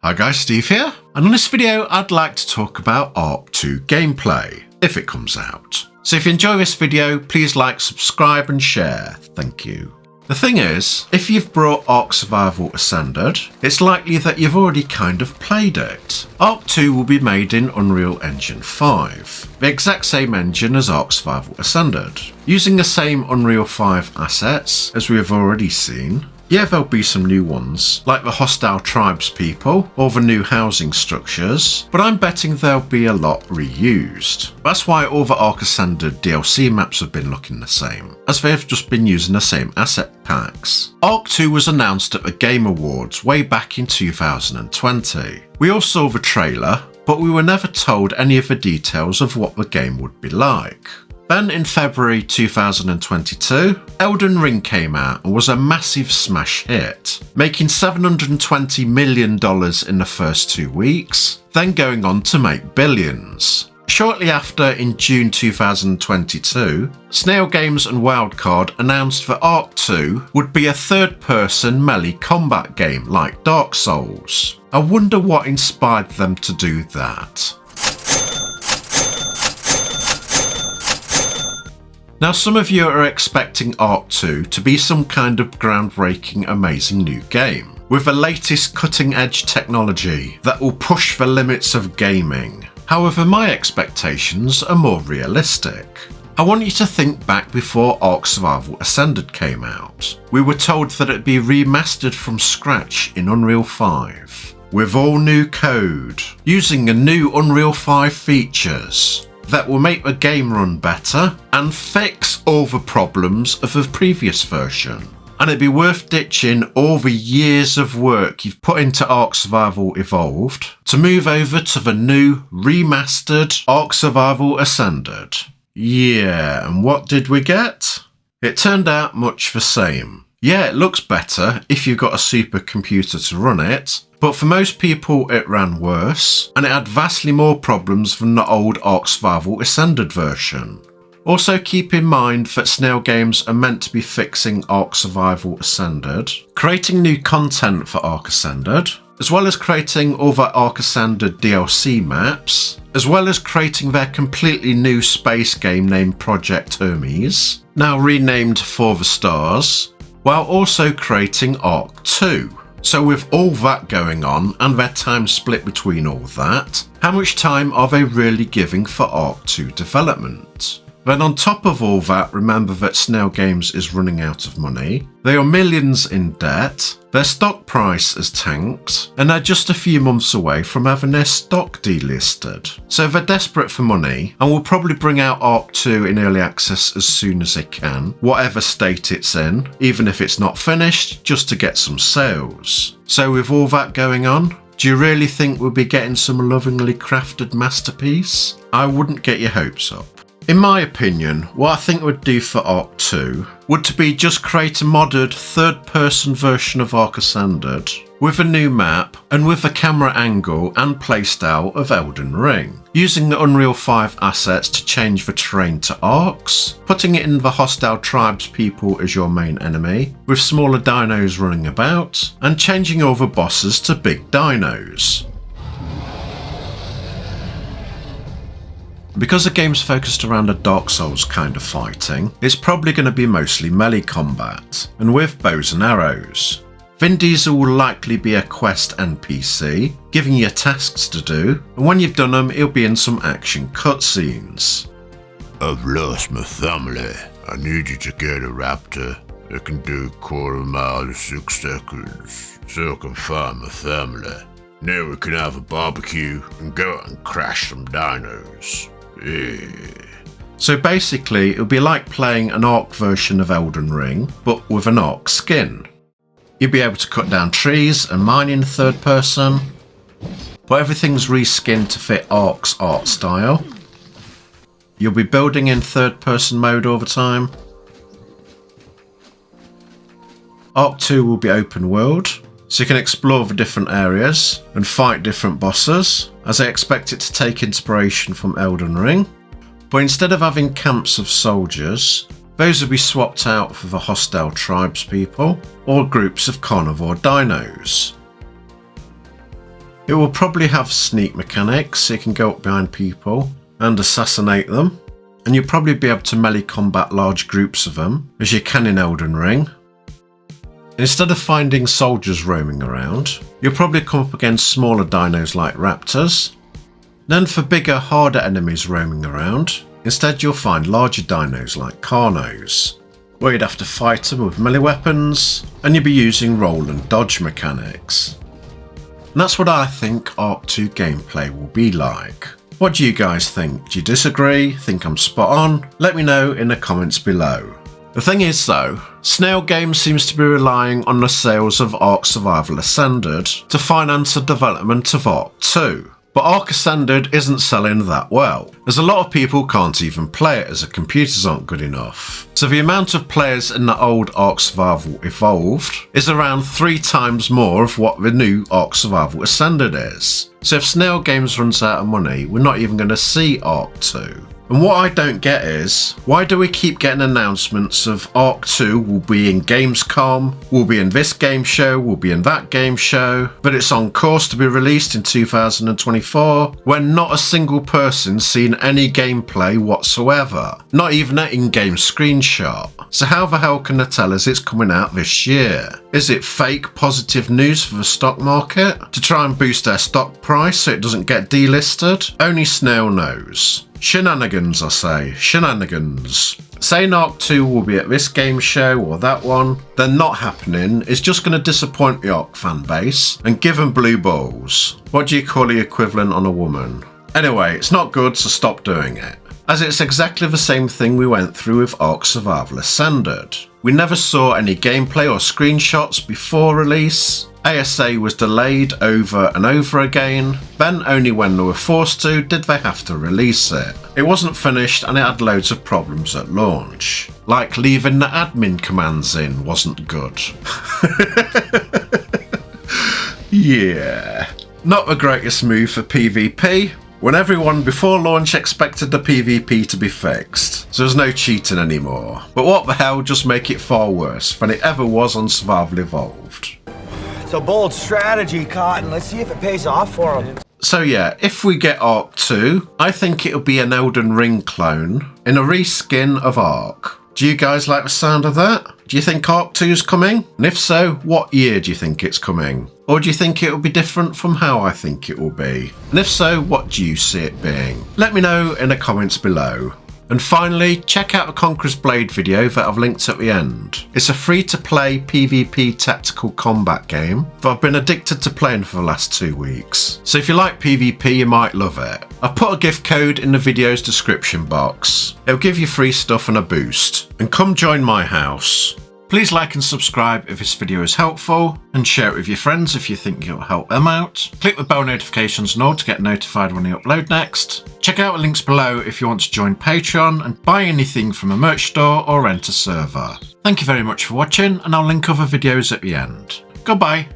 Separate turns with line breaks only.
Hi guys, Steve here, and on this video I'd like to talk about Ark 2 gameplay, if it comes out. So if you enjoy this video, please like, subscribe and share, thank you. The thing is, if you've brought Ark Survival Ascended, it's likely that you've already kind of played it. Ark 2 will be made in Unreal Engine 5, the exact same engine as Ark Survival Ascended, using the same Unreal 5 assets as we have already seen. Yeah, there'll be some new ones, like the hostile tribes people or the new housing structures, but I'm betting there'll be a lot reused. That's why all the Ark Ascended DLC maps have been looking the same, as they've just been using the same asset packs. Ark 2 was announced at the Game Awards way back in 2020. We all saw the trailer, but we were never told any of the details of what the game would be like. Then in February 2022, Elden Ring came out and was a massive smash hit, making $720 million in the first 2 weeks, then going on to make billions. Shortly after, in June 2022, Snail Games and Wildcard announced that Ark 2 would be a third-person melee combat game like Dark Souls. I wonder what inspired them to do that. Now some of you are expecting Ark 2 to be some kind of groundbreaking, amazing new game, with the latest cutting edge technology that will push the limits of gaming. However, my expectations are more realistic. I want you to think back before Ark Survival Ascended came out. We were told that it'd be remastered from scratch in Unreal 5, with all new code, using the new Unreal 5 features that will make the game run better and fix all the problems of the previous version. And it'd be worth ditching all the years of work you've put into Ark Survival Evolved to move over to the new remastered Ark Survival Ascended. Yeah, and what did we get? It turned out much the same. Yeah, it looks better if you've got a supercomputer to run it, but for most people it ran worse, and it had vastly more problems than the old Ark Survival Ascended version. Also keep in mind that Snail Games are meant to be fixing Ark Survival Ascended, creating new content for Ark Ascended, as well as creating other Ark Ascended DLC maps, as well as creating their completely new space game named Project Hermes, now renamed For the Stars, while also creating Ark 2. So with all that going on and their time split between all that, how much time are they really giving for Ark 2 development? Then on top of all that, remember that Snail Games is running out of money, they are millions in debt, their stock price has tanked, and they're just a few months away from having their stock delisted. So they're desperate for money and will probably bring out Ark 2 in early access as soon as they can, whatever state it's in, even if it's not finished, just to get some sales. So with all that going on, do you really think we'll be getting some lovingly crafted masterpiece? I wouldn't get your hopes up. In my opinion, what I think would do for Ark 2 would to be just create a modded third-person version of Ark Ascended with a new map and with the camera angle and playstyle of Elden Ring, using the Unreal 5 assets to change the terrain to arcs, putting it in the hostile tribes people as your main enemy, with smaller dinos running about, and changing all the bosses to big dinos. Because the game's focused around a Dark Souls kind of fighting, it's probably going to be mostly melee combat, and with bows and arrows. Vin Diesel will likely be a quest NPC, giving you tasks to do, and when you've done them, he'll be in some action cutscenes.
I've lost my family. I need you to get a raptor that can do a quarter mile in 6 seconds, so I can find my family. Then we can have a barbecue and go out and crash some dinos. Yeah.
So basically, it'll be like playing an Ark version of Elden Ring, but with an Ark skin. You'll be able to cut down trees and mine in third person, but everything's reskinned to fit Ark's art style. You'll be building in third person mode all the time. Ark 2 will be open world, so you can explore the different areas and fight different bosses, as I expect it to take inspiration from Elden Ring. But instead of having camps of soldiers, those will be swapped out for the hostile tribes people or groups of carnivore dinos. It will probably have sneak mechanics, so you can go up behind people and assassinate them. And you'll probably be able to melee combat large groups of them, as you can in Elden Ring. Instead of finding soldiers roaming around, you'll probably come up against smaller dinos like raptors. Then for bigger, harder enemies roaming around, instead you'll find larger dinos like carnos, where you'd have to fight them with melee weapons, and you'll be using roll and dodge mechanics. And that's what I think Ark 2 gameplay will be like. What do you guys think? Do you disagree? Think I'm spot on? Let me know in the comments below. The thing is though, Snail Games seems to be relying on the sales of Ark Survival Ascended to finance the development of Ark 2. But Ark Ascended isn't selling that well, as a lot of people can't even play it as the computers aren't good enough. So the amount of players in the old Ark Survival Evolved is around 3 times more of what the new Ark Survival Ascended is. So if Snail Games runs out of money, we're not even going to see Ark 2. And what I don't get is, why do we keep getting announcements of Ark 2 will be in Gamescom, will be in this game show, will be in that game show, but it's on course to be released in 2024, when not a single person's seen any gameplay whatsoever, not even an in-game screenshot. So how the hell can they tell us it's coming out this year? Is it fake positive news for the stock market? To try and boost their stock price so it doesn't get delisted? Only Snail knows. Shenanigans, I say. Shenanigans. Saying Ark 2 will be at this game show or that one, they're not happening, is just going to disappoint the Ark fan base and give them blue balls. What do you call the equivalent on a woman? Anyway, it's not good, so stop doing it. As it's exactly the same thing we went through with Ark Survival Ascended. We never saw any gameplay or screenshots before release. ASA was delayed over and over again, then only when they were forced to did they have to release it. It wasn't finished and it had loads of problems at launch. Like leaving the admin commands in wasn't good. Yeah. Not the greatest move for PvP, when everyone before launch expected the PvP to be fixed, so there's no cheating anymore. But what the hell, just make it far worse than it ever was on Survival Evolved.
It's a bold strategy, Cotton. Let's see if it pays off for him.
So yeah, if we get Ark 2, I think it'll be an Elden Ring clone in a reskin of Ark. Do you guys like the sound of that? Do you think Ark 2 is coming? And if so, what year do you think it's coming? Or do you think it will be different from how I think it will be? And if so, what do you see it being? Let me know in the comments below. And finally, check out the Conqueror's Blade video that I've linked at the end. It's a free-to-play PvP tactical combat game that I've been addicted to playing for the last 2 weeks. So if you like PvP, you might love it. I've put a gift code in the video's description box. It'll give you free stuff and a boost. And come join my house. Please like and subscribe if this video is helpful, and share it with your friends if you think it'll help them out. Click the bell notifications and all to get notified when I upload next. Check out the links below if you want to join Patreon and buy anything from a merch store or rent a server. Thank you very much for watching, and I'll link other videos at the end. Goodbye.